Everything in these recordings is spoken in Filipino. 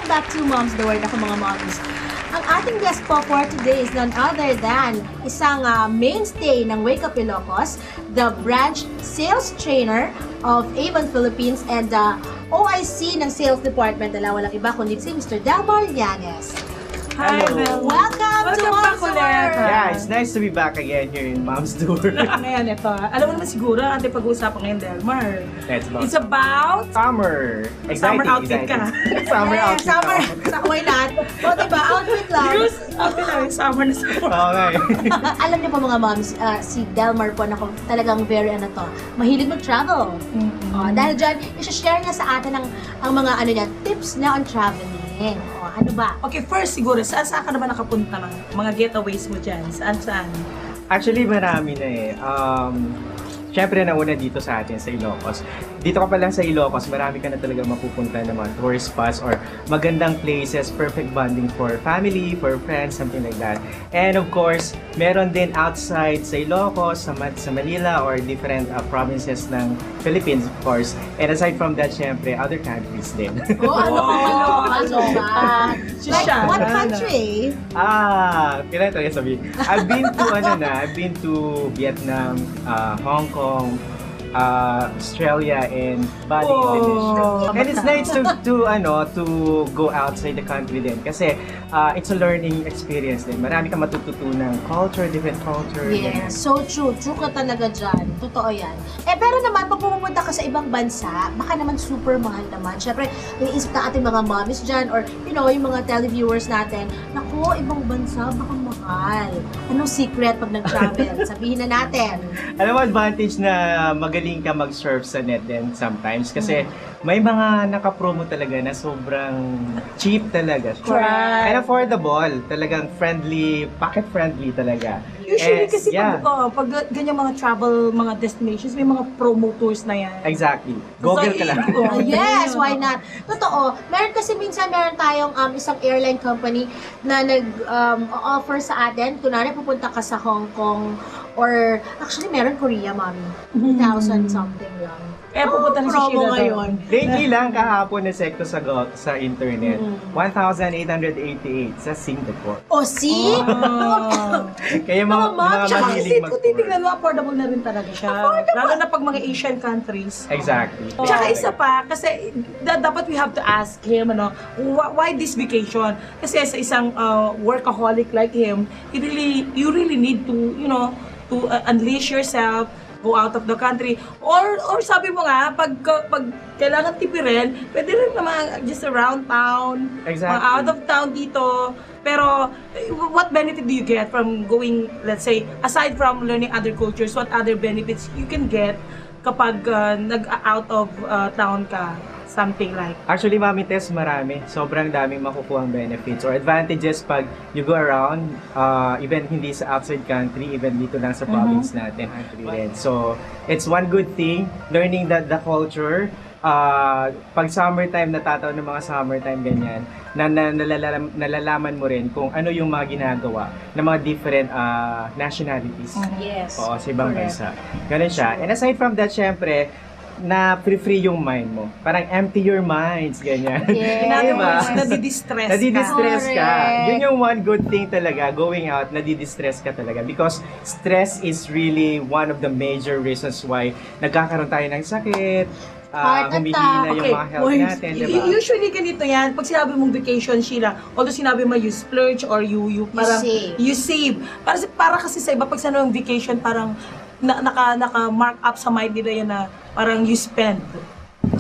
back to Moms the Word, ako mga moms. Ang ating guest po for today is none other than isang mainstay ng Wake Up Ilocos, the branch sales trainer of Avon Philippines and the OIC ng sales department. Walang iba kundi si Mr. Delmar Llanes. Hi, Hello. Welcome to Moms the Word! Yeah, it's nice to be back again here in Mom's Door. Ngayon, ito. Alam mo naman siguro, ang ating pag-uusapan ngayon, Delmar. It's about It's about summer. Exciting, summer outfit ka. Summer Yeah, outfit. summer. ako. Why not? O diba, outfit lang. Because, outfit namin, summer na summer. Okay. Alam niyo po mga moms, si Delmar po na talagang very mahilig mag-travel. Dahil dyan, i-share niya sa atin ang mga tips na on traveling. Ano ba? Okay, first siguro, saan ka naman nakapunta ng mga getaways mo dyan? Saan? Actually, marami na eh. Siyempre, nauna dito sa atin, sa Ilocos. Dito ka pa lang sa Ilocos, marami ka na talaga mapupunta ng mga tourist spots or magandang places, perfect bonding for family, for friends, something like that. And of course, meron din outside sa Ilocos, sa Manila, or different provinces ng Philippines, of course. And aside from that, siyempre, other countries din. Ano ba? Si Like, Shana. what country? Kailan talaga sabihin? I've been to Vietnam, Hong Kong, Australia, and Bali, Indonesia. And it's nice to go outside the country din kasi it's a learning experience din. Marami kang matututunan different culture. Yes, so true. True ka talaga dyan. Totoo yan. Pero naman, pag pumunta ka sa ibang bansa, baka naman super mahal naman. Siyempre, iniisip na ating mga mommies dyan or, yung mga televiewers natin, naku, ibang bansa, baka mahal. Anong secret pag nag-travel? Sabihin na natin. Alam mo, advantage na magaling ka mag-surf sa net din sometimes kasi may mga naka-promo talaga na sobrang cheap talaga. Correct. And affordable. Talagang friendly, pocket-friendly talaga. Usually And, kasi pag ganyan mga travel, mga destinations, may mga promo tours na yan. Exactly. Google ka lang. Yes, why not? Totoo. Meron kasi minsan tayong isang airline company na nag-offer sa atin. Kunwari pupunta ka sa Hong Kong or actually meron Korea, mami. 2,000 something lang. Pupunta na si Promo Sheila ngayon. Lately lang kahapon na sekto sa internet. 1,888 sa Singapore. O, see? Kaya mga Tsaka mahilig kung titignan mo, affordable na rin talaga siya. Lalo na pag mga Asian countries. Exactly. Tsaka isa pa, kasi dapat we have to ask him, why this vacation? Kasi sa isang workaholic like him, you really need to, to unleash yourself, go out of the country. Or sabi mo nga, pag kailangan tipirin, pwede rin naman just around town, Exactly. mga out of town dito. Pero what benefit do you get from going, let's say, aside from learning other cultures, what other benefits you can get kapag nag-out of town ka? Something like. Actually, Mami Tess, marami. Sobrang daming makukuhang benefits or advantages pag you go around, even hindi sa outside country, even dito lang sa province natin. So, it's one good thing, learning the culture. Pag summertime, natataon ng mga summertime ganyan, nalalaman mo rin kung ano yung mga ginagawa ng mga different nationalities. Yes. Oo, sa ibang bansa. Ganun siya. And aside from that, syempre, na free yung mind mo. Parang empty your minds, ganyan. Yes. In other Diba? words, nadidistress ka. Nadidistress ka. Correct. Yun yung one good thing talaga, going out, nadidistress ka talaga. Because stress is really one of the major reasons why nagkakaroon tayo ng sakit, Heart humihina attack. yung mga health natin, diba? Usually ganito yan, pag sinabi mong vacation, Sheila, although sinabi mo you splurge or you parang save. you save. Para kasi sa iba, pag sinabing vacation, parang naka-mark up sa mind nila yan na parang you spend.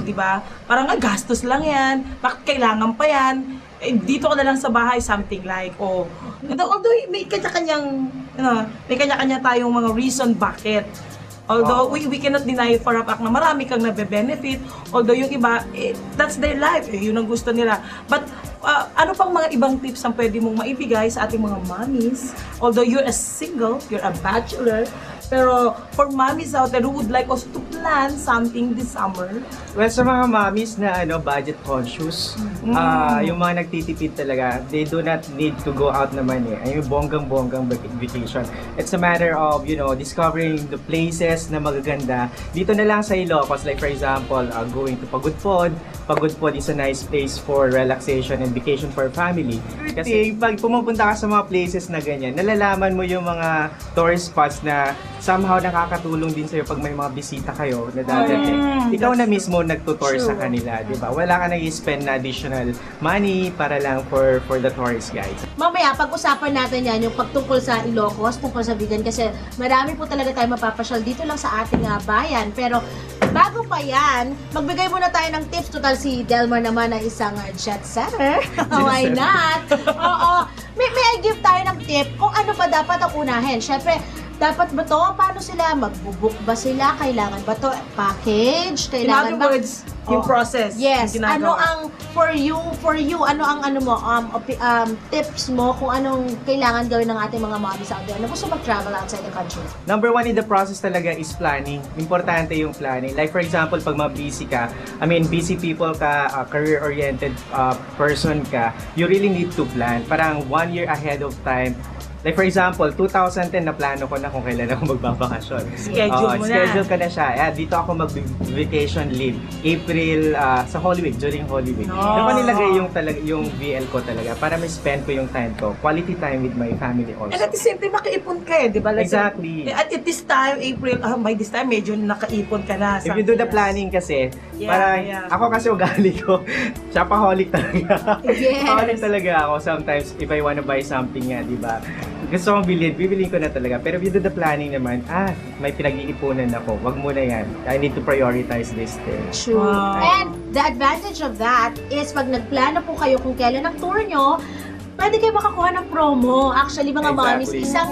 Diba? Parang gastos lang yan. Bakit kailangan pa yan? Dito ka na lang sa bahay, something like, although may kanya-kanyang, may kanya-kanya tayong mga reason bakit. Although we cannot deny for a fact na marami kang nabe-benefit, although yung iba, that's their life, yun ang gusto nila. But ano pang mga ibang tips ang pwede mong maibigay sa ating mga mommies? Although you're a single, you're a bachelor, Pero for mommies out there who would like also to plan something this summer, Well, sa mga mommies na budget conscious, yung mga nagtitipid talaga, they do not need to go out naman eh. Ay, yung bonggang-bonggang vacation. It's a matter of, discovering the places na magaganda. Dito na lang sa Ilocos, like for example, going to Pagudpod. Pagudpod is a nice place for relaxation and vacation for family. Kasi pag pumupunta ka sa mga places na ganyan, nalalaman mo yung mga tourist spots na somehow nakakatulong din sa'yo pag may mga bisita kayo na dadating. Ikaw na mismo nagtutour sa kanila, di ba? Wala ka nag-spend na additional money para lang for the tourist guides. Mamaya, pag-usapan natin yan, yung pagtungkol sa Ilocos, tungkol sa vegan, kasi marami po talaga tayo mapapasyal dito lang sa ating bayan. Pero bago pa yan, magbigay muna tayo ng tips. Total si Delmar naman ay isang jet setter. Why not? Oo. May I give tayo ng tip kung ano pa dapat ang unahin. Syempre, dapat ba to? Paano sila? Magbubook ba sila? Kailangan ba to? Package? in Kailangan other words, yung process. Yes. yung Ano ginagawa. ang for you, ano ang tips mo kung anong kailangan gawin ng ating mga mommies out there na gusto mag-travel outside the country? Number one in the process talaga is planning. Importante yung planning. Like for example, pag busy ka, busy people ka, career-oriented person ka, you really need to plan. Parang 1 year ahead of time. Like for example, 2010 na plano ko na kung kailan ako magbabakasyon. Schedule mo na. Schedule ka na siya. Dito ako mag-vacation leave. April, sa Holy Week, during Holy Week. Doon ko nilagay yung VL ko talaga para ma-spend ko yung time ko. Quality time with my family also. And at the same time, makaipon ka di ba? Let's say, Exactly. At this time, April, by this time, medyo nakaipon ka na. If you do the planning kasi, Yeah, parang yeah. ako kasi ugali ko, shopaholic talaga. Yes. Shopaholic talaga ako. Sometimes, if I wanna buy something nga, di ba? Gusto kong bibilin ko na talaga. Pero if you do the planning naman, may pinag-iipunan ako. Wag mo na yan. I need to prioritize this thing. True. Wow. And the advantage of that is pag nagplano po kayo kung kailan ang tour nyo, pwede kayo makakuha ng promo. Actually, mga mommies, Exactly. isang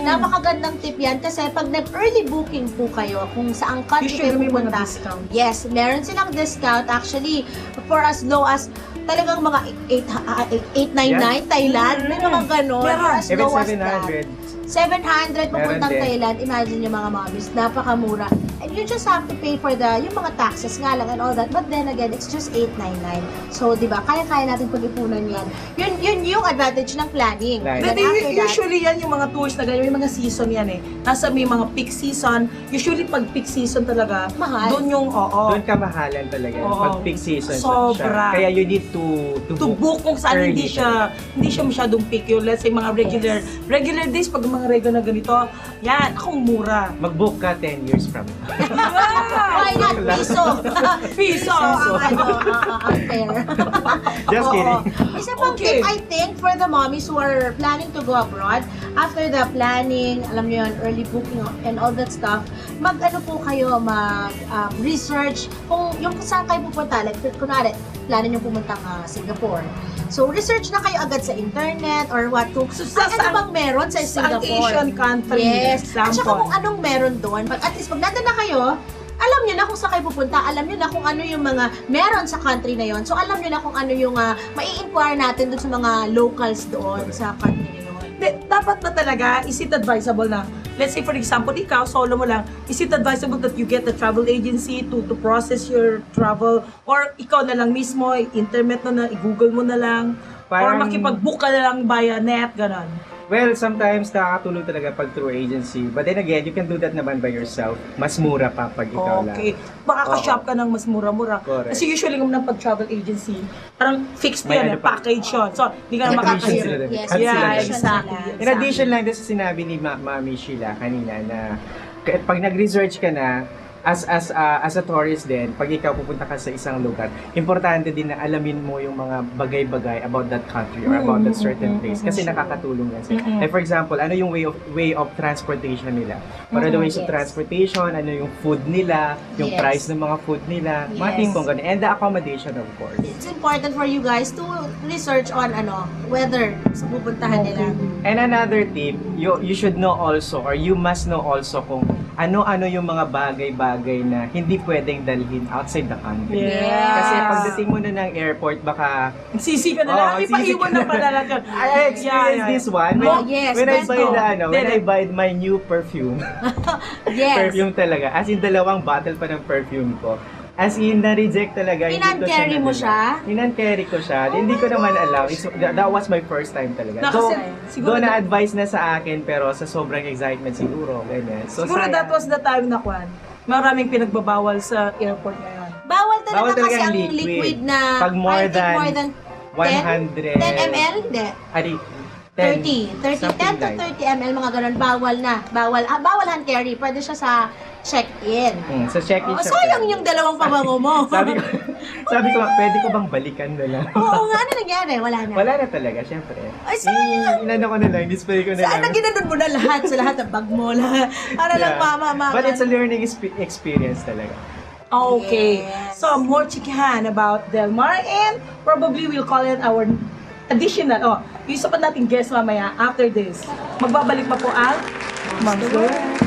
napakagandang tip yan kasi pag nag-early booking po kayo kung saang country Usually kayo may mga pupunta. discount. Yes, meron silang discount. Actually, for as low as talagang mga 899 Thailand. May mga ganon. Meron. For as Even low as that. 700. 700 papuntang din. Thailand. Imagine yung mga mommies, napakamura. And you just have to pay for yung mga taxes nga lang and all that. But then again, it's just 899. So, di ba, kaya-kaya natin pag-ipunan yan. Yun yung advantage ng planning. Planning. Then Then, after that, usually yan yung mga tours na ganyan, yung mga season yan eh. Nasa may mga peak season, usually pag peak season talaga, Mahal. doon yung, Doon ka mahalan talaga. Oo. Pag peak season Sobra. siya. Kaya you need to to book kung saan early hindi siya masyadong peak. Yung let's say mga regular days, pag mga regular na ganito, yan, akong mura. Mag-book ka 10 years from now. why not piso? Piso. Ang fair. Just Oo. kidding. Isa pang Okay. tip, I think, for the mommies who are planning to go abroad, after the planning, alam niyo yun, early booking and all that stuff, mag-ano po kayo, mag-research kung yung saan kayo pupunta. Like, kunwari, plano niyo pumunta Singapore. So, research na kayo agad sa internet or what to. So, Ano bang meron sa Sa Singapore? Asian country, Yes. At saka example. kung anong meron doon. At least, pag nandun na kayo, alam nyo na kung saan kayo pupunta, alam nyo na kung ano yung mga meron sa country na yon. So, alam nyo na kung ano yung mai-inquire natin doon sa mga locals doon sa country na yun. Dapat na talaga, is it advisable na, let's say for example, ikaw, solo mo lang, is it advisable that you get a travel agency to process your travel, or ikaw na lang mismo, internet na i-google mo na lang, or Parang- makipag-book ka na lang via net, ganon. Well, sometimes nakakatulong talaga pag through agency. But then again, you can do that naman by yourself. Mas mura pa pag ikaw lang. Okay. Makaka-shop ka ng mas mura-mura. Correct. Kasi usually kung ng pag-travel agency, parang fixed May yan, ano pa. package yun. So, hindi ka na May commission package. sila makakasira. din. Yes, Cut Yeah, sila din. exactly. sila. In addition lang, this sinabi ni Mami Sheila kanina na pag nag-research ka na, as a tourist din, pag ikaw pupunta ka sa isang lugar, importante din na alamin mo yung mga bagay-bagay about that country or about that certain place kasi nakakatulong yan. Like for example, ano yung way of transportation nila? What are the ways of Yes. transportation? Ano yung food nila? Yung Yes. price ng mga food nila? Mga Yes. tipong ganun. And the accommodation, of course. It's important for you guys to research on weather sa pupuntahan nila. And another tip, you should know also or you must know also kung ano-ano yung mga bagay-bagay na hindi pwedeng dalhin outside the country. Yes. Kasi pagdating mo na ng airport, baka Sisi ka na lang. Oo, May sisi paiwan ka na na. pala lang. I experienced this one Oh, yes, when I best buy of. when I buy my new perfume. Yes. Perfume talaga. As in, 2 bottle pa ng perfume ko. As in, na-reject talaga. Hindi ko Inan-carry mo nadala. siya? Inan-carry ko siya. Hindi ko naman alam. That was my first time talaga. Siguro Though na-advise na sa akin, pero sa sobrang excitement siguro. Ganyan. So, Siguro sayang. that was the time na kwan. Maraming pinagbabawal sa airport ngayon. Bawal talaga Bawal talaga kasi ang ang liquid na Pag more I think than more than 100. 10 ml? Hindi. Ari, 30 something 10 to like. 30 ml, mga ganun. Bawal na. Bawal hand carry. Pwede siya sa check-in. Sa check-in Oh, siya. sayang yung 2 pabango mo. sabi ko, pwede ko bang balikan na lang? Oo nga, ano nangyari? Wala na. Wala na talaga, syempre. Ay, sayang. Inano ko na lang, display ko na Saan na lang. ginanon mo na lahat? Sa lahat ng bag mo. Lahat. Para lang Yeah. mama. But it's a learning experience talaga. Okay. Yes. So, more chikihan about Del Mar and probably we'll call it our additional, yung isa pa nating guest mamaya after this. Magbabalik pa po ang Mom's World.